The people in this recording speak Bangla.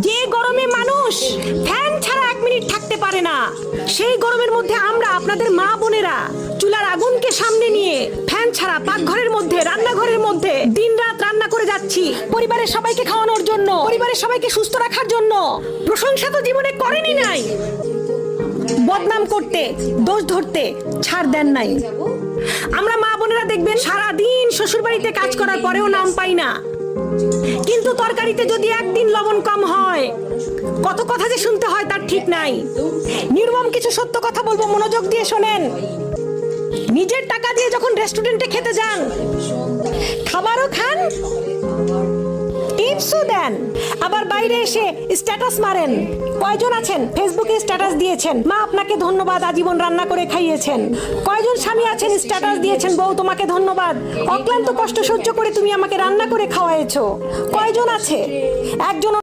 যে গরমে মানুষ ফ্যান ছাড়া 1 মিনিট থাকতে পারে না, সেই গরমের মধ্যে আমরা আপনাদের মা বোনেরা চুলার আগুনকে সামনে নিয়ে ফ্যান ছাড়া পাকঘরের মধ্যে, রান্নাঘরের মধ্যে দিনরাত রান্না করে যাচ্ছি পরিবারের সবাইকে খাওয়ানোর জন্য, পরিবারের সবাইকে সুস্থ রাখার জন্য। প্রশংসা তো জীবনে করেনি নাই, বদনাম করতে, দোষ ধরতে ছাড় দেন নাই। আমরা মা বোনেরা দেখবেন সারাদিন শ্বশুর বাড়িতে কাজ করার পরেও নাম পাই না, কিন্তু তরকারিতে যদি একদিন লবণ কম হয় কত কথা যে শুনতে হয় তার ঠিক নাই। নির্মম কিছু সত্য কথা বলবো, মনোযোগ দিয়ে শোনেন। নিজের টাকা দিয়ে যখন রেস্টুরেন্টে খেতে যান, খাবারও খান, টিপসও দেন, আবার বাইরে এসে স্ট্যাটাস মারেন। কয়জন আছেন ফেসবুকে স্ট্যাটাস দিয়েছেন, মা আপনাকে ধন্যবাদ, আজীবন রান্না করে খাইয়েছেন। কয়জন স্বামী আছেন স্ট্যাটাস দিয়েছেন, বউ তোমাকে ধন্যবাদ, অক্লান্ত কষ্ট সহ্য করে তুমি আমাকে রান্না করে খাওয়াইছো। কয়জন আছে? একজন